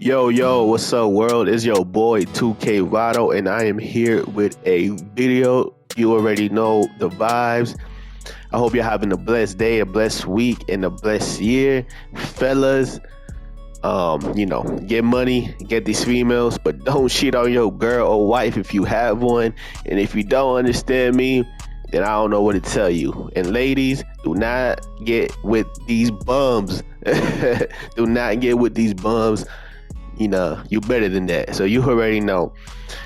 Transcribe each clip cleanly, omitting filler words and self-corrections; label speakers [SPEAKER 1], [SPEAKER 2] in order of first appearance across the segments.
[SPEAKER 1] Yo, what's up, world? It's your boy 2K Rado, and I am here with a video. You already know the vibes. I hope you're having a blessed day, a blessed week, and a blessed year, fellas. Get money, get these females, but don't cheat on your girl or wife if you have one. And if you don't understand me, then I don't know what to tell you. And ladies, do not get with these bums. Do not get with these bums. You better than that. So you already know.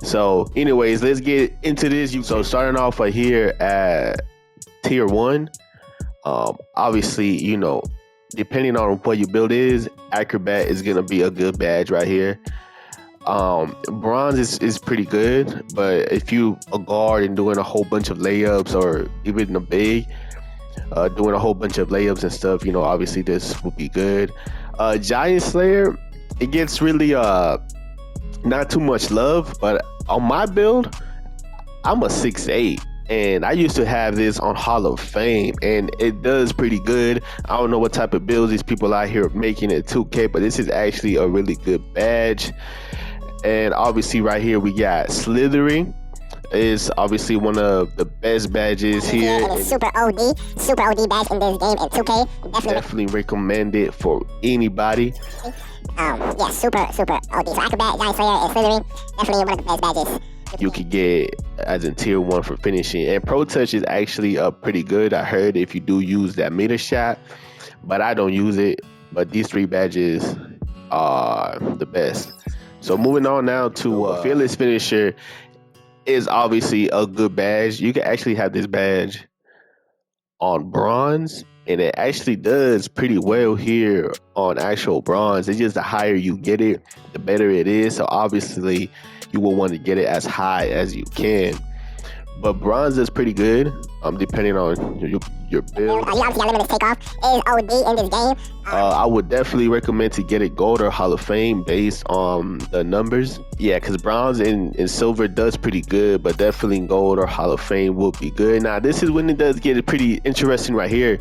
[SPEAKER 1] So anyways, let's get into this. So starting off right here at tier 1, obviously, depending on what your build is, acrobat is gonna be a good badge right here. Bronze is pretty good, but if you a guard and doing a whole bunch of layups, or even a big doing a whole bunch of layups and stuff, obviously this would be good. Giant Slayer, it gets really not too much love, but on my build, I'm a 6'8", and I used to have this on Hall of Fame, and it does pretty good. I don't know what type of builds these people out here making at 2K, but this is actually a really good badge. And obviously right here we got Slithering. Is obviously one of the best badges here.
[SPEAKER 2] And it's super OD badge in this game, and 2K
[SPEAKER 1] definitely recommend it for anybody.
[SPEAKER 2] Yeah, super OD. So Acrobat, Giant Slayer, and Slithering, definitely one of the best badges
[SPEAKER 1] you could get as in tier 1 for finishing. And Pro Touch is actually pretty good. I heard if you do use that meter shot, but I don't use it. But these 3 badges are the best. So moving on now to Fearless Finisher is obviously a good badge. You can actually have this badge on bronze, and it actually does pretty well here on actual bronze. It's just the higher you get it, the better it is. So obviously you will want to get it as high as you can. But bronze is pretty good, depending on your build.
[SPEAKER 2] You obviously got limited takeoff. It is OD in this game.
[SPEAKER 1] I would definitely recommend to get it gold or Hall of Fame based on the numbers. Yeah, because bronze and silver does pretty good, but definitely gold or Hall of Fame will be good. Now, this is when it does get pretty interesting right here.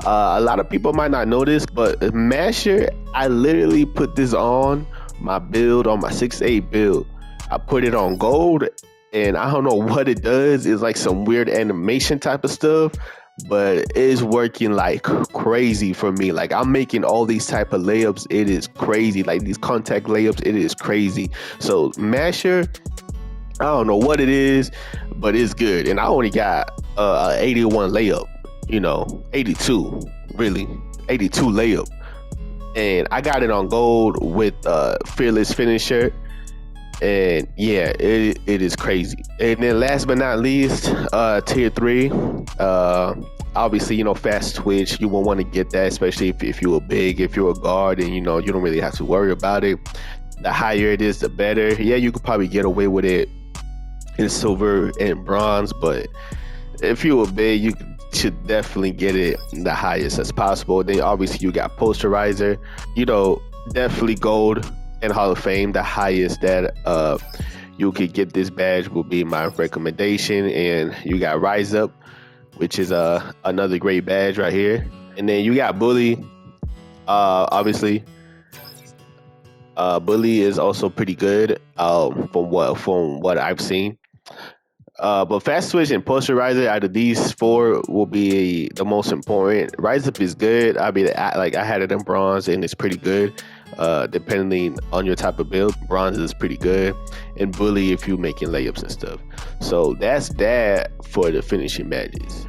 [SPEAKER 1] A lot of people might not know this, but Masher, I literally put this on my build, on my 6'8" build. I put it on gold, and I don't know what it does. It's like some weird animation type of stuff, but it's working like crazy for me. Like, I'm making all these type of layups. It is crazy. Like these contact layups, it is crazy. So Masher, I don't know what it is, but it's good. And I only got 81 layup, 82 really, 82 layup. And I got it on gold with Fearless Finisher. And yeah, it is crazy. And then last but not least, tier 3, obviously, fast twitch. You won't want to get that, especially if you're big, if you're a guard, and you don't really have to worry about it. The higher it is, the better. Yeah, you could probably get away with it in silver and bronze, but if you're big, you should definitely get it the highest as possible. Then obviously you got posterizer, definitely gold and Hall of Fame. The highest that you could get this badge will be my recommendation. And you got Rise Up, which is another great badge right here. And then you got Bully. Obviously Bully is also pretty good from what I've seen. But fast switch and posterizer out of these 4 will be the most important. Rise Up is good. I had it in bronze, and it's pretty good. Depending on your type of build, bronze is pretty good, and Bully if you're making layups and stuff. So that's that for the finishing badges.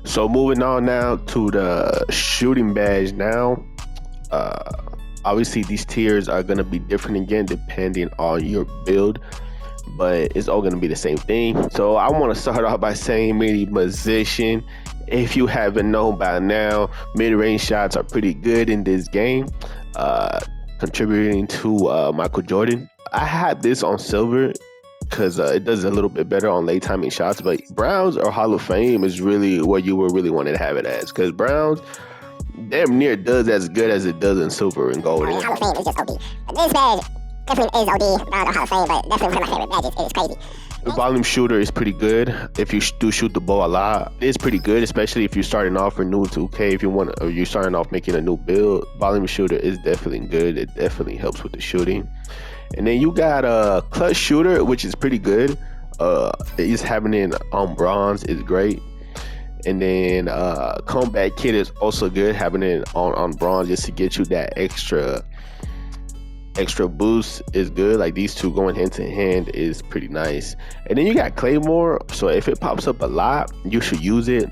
[SPEAKER 1] So moving on now to the shooting badge. Now, obviously these tiers are gonna be different again depending on your build, but it's all gonna be the same thing. So I want to start off by saying mid position. If you haven't known by now, mid-range shots are pretty good in this game, contributing to Michael Jordan. I had this on silver because it does a little bit better on late timing shots, but Browns or Hall of Fame is really what you were really wanting to have it as, because Browns damn near does as good as it does in silver and gold.
[SPEAKER 2] Hall of Fame is just OD. But this badge, Definitely is OD, Brown or Hall of Fame, but definitely one of my favorite badges. It is crazy.
[SPEAKER 1] The volume shooter is pretty good. If you do shoot the ball a lot, it's pretty good, especially if you're starting off for new 2K. If you want, or you're starting off making a new build, volume shooter is definitely good. It definitely helps with the shooting. And then you got a clutch shooter, which is pretty good. It's having it on bronze is great. And then combat kit is also good, having it on bronze just to get you that extra boost is good. Like these two going hand to hand is pretty nice. And then you got Claymore, so if it pops up a lot, you should use it,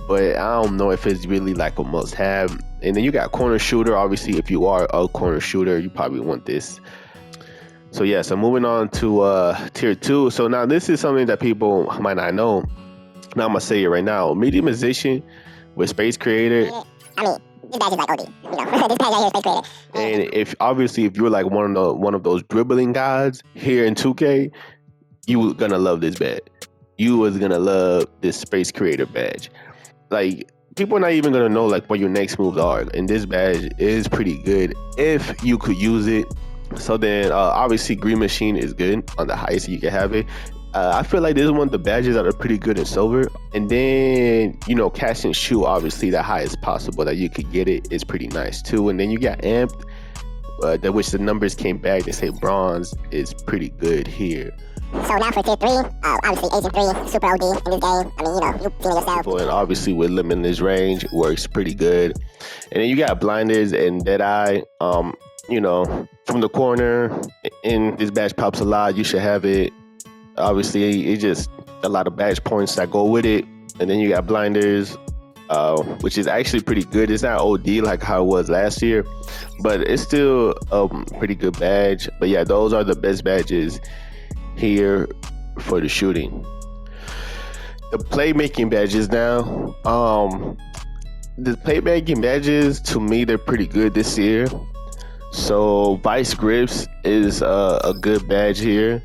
[SPEAKER 1] but I don't know if it's really like a must have. And then you got corner shooter. Obviously, if you are a corner shooter, you probably want this. So yeah, so moving on to tier 2. So now this is something that people might not know. Now I'm gonna say it right now. Medium position with space creator.
[SPEAKER 2] I mean, this badge is like OD. You know, this badge right here is space creator.
[SPEAKER 1] And if you're like one of those dribbling gods here in 2K, you gonna love this badge. You was gonna love this space creator badge. Like people are not even gonna know like what your next moves are, and this badge is pretty good if you could use it. So then obviously green machine is good on the highest you can have it. I feel like this is one of the badges that are pretty good in silver. And then, you know, catch and shoot, obviously the highest possible that you could get it is pretty nice too. And then you got amped, that which the numbers came back, they say bronze is pretty good here.
[SPEAKER 2] So now for tier 3, obviously Agent 3, super OD in this game. I mean, you know, you've seen it yourself.
[SPEAKER 1] And obviously with limitless range, works pretty good. And then you got blinders and Deadeye. You know, from the corner, and this badge pops a lot, you should have it. Obviously, it's just a lot of badge points that go with it. And then you got blinders, which is actually pretty good. It's not OD like how it was last year, but it's still a pretty good badge. But yeah, those are the best badges here for the shooting. The playmaking badges now. The playmaking badges, to me, they're pretty good this year. So Vice Grips is a good badge here.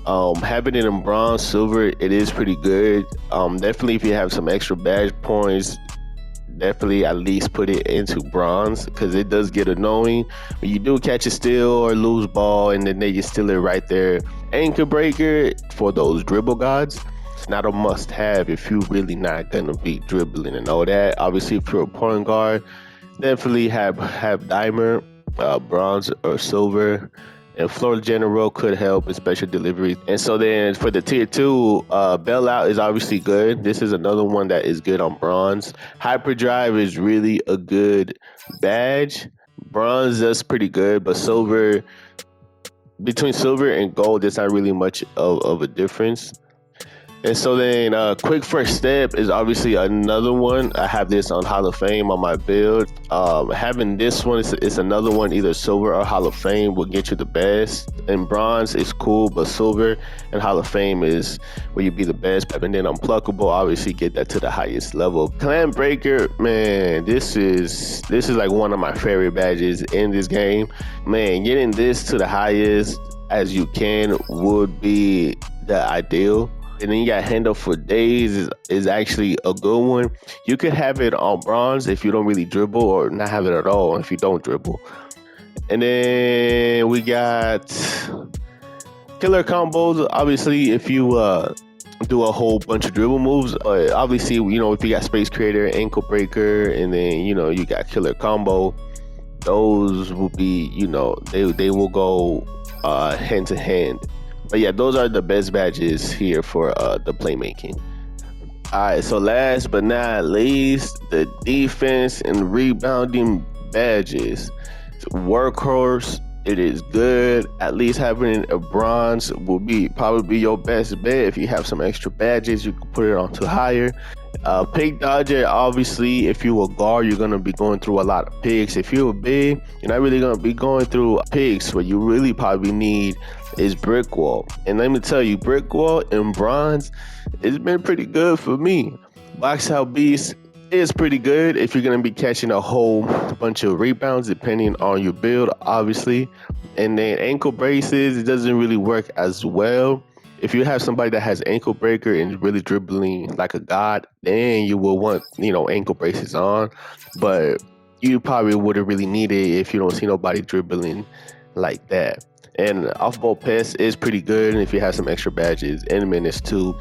[SPEAKER 1] Having it in bronze, silver, it is pretty good. Definitely if you have some extra badge points, definitely at least put it into bronze, because it does get annoying when you do catch a steal or lose ball and then they just steal it right there. Anchor breaker for those dribble gods, not a must have if you're really not gonna be dribbling and all that. Obviously if you're a point guard, definitely have dimer, bronze or silver. And floor general could help in special delivery. And so then for the tier 2, bailout is obviously good. This is another one that is good on bronze. Hyperdrive is really a good badge. Bronze is pretty good, but silver, between silver and gold, there's not really much of a difference. And so then quick first step is obviously another one. I have this on Hall of Fame on my build. Having this one is another one, either silver or Hall of Fame will get you the best. And bronze is cool, but silver and Hall of Fame is where you be the best. And then unpluckable, obviously get that to the highest level. Clan Breaker, man, this is like one of my favorite badges in this game. Man, getting this to the highest as you can would be the ideal. And then you got Handle for Days is actually a good one. You could have it on bronze if you don't really dribble, or not have it at all if you don't dribble. And then we got killer combos. Obviously, if you do a whole bunch of dribble moves, obviously, you know, if you got Space Creator, Ankle Breaker, and then, you know, you got killer combo, those will be, you know, they will go hand to hand. But yeah, those are the best badges here for the playmaking. All right, so last but not least, the defense and rebounding badges. Workhorse, it is good. At least having a bronze will probably be your best bet. If you have some extra badges, you can put it on to higher. Pick dodger, obviously, if you're a guard, you're gonna be going through a lot of picks. If you're big, you're not really gonna be going through picks. What you really probably need is brick wall. And let me tell you, brick wall in bronze, it's been pretty good for me. Box out beast is pretty good if you're gonna be catching a whole bunch of rebounds, depending on your build, obviously. And then ankle braces, it doesn't really work as well. If you have somebody that has ankle breaker and really dribbling like a god, then you will want, you know, ankle braces on. But you probably wouldn't really need it if you don't see nobody dribbling like that. And off-ball pest is pretty good if you have some extra badges and minutes too.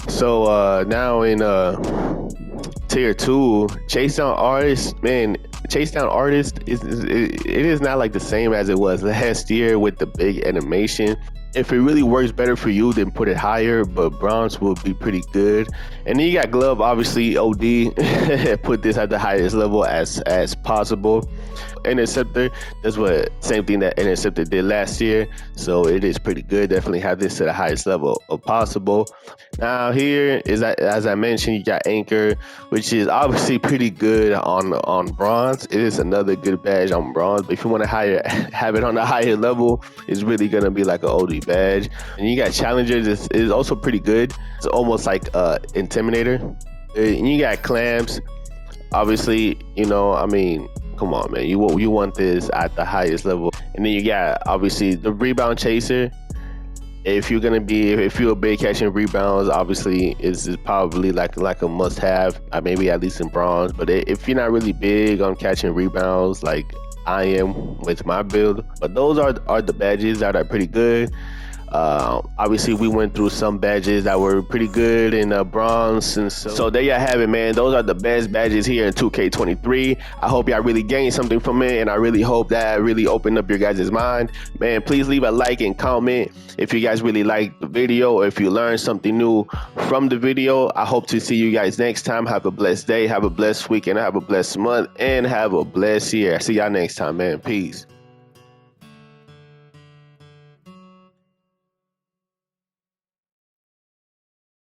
[SPEAKER 1] So now in tier 2, chase down artist, man. Chase down artist it is not like the same as it was last year with the big animation. If it really works better for you, then put it higher, but bronze will be pretty good. And then you got glove, obviously OD. Put this at the highest level as possible. Interceptor, that's what same thing that Interceptor did last year, so it is pretty good. Definitely have this to the highest level of possible. Now here is, as I mentioned, you got Anchor, which is obviously pretty good on bronze. It is another good badge on bronze, but if you want to have it on the higher level, it's really gonna be like an OD badge. And you got Challengers, is also pretty good. It's almost like Intimidator. And you got Clamps, obviously, you know, I mean, come on, man, you want this at the highest level. And then you got obviously the Rebound Chaser. If you're a big catching rebounds, obviously is probably like a must-have, maybe at least in bronze. But if you're not really big on catching rebounds like I am with my build, but those are the badges that are pretty good. Obviously we went through some badges that were pretty good in bronze, and so there you have it, man. Those are the best badges here in 2K23. I hope y'all really gained something from it, and I really hope that really opened up your guys' mind, man. Please leave a like and comment if you guys really liked the video, or if you learned something new from the video. I hope to see you guys next time. Have a blessed day, have a blessed weekend, have a blessed month, and have a blessed year. See y'all next time, man. Peace.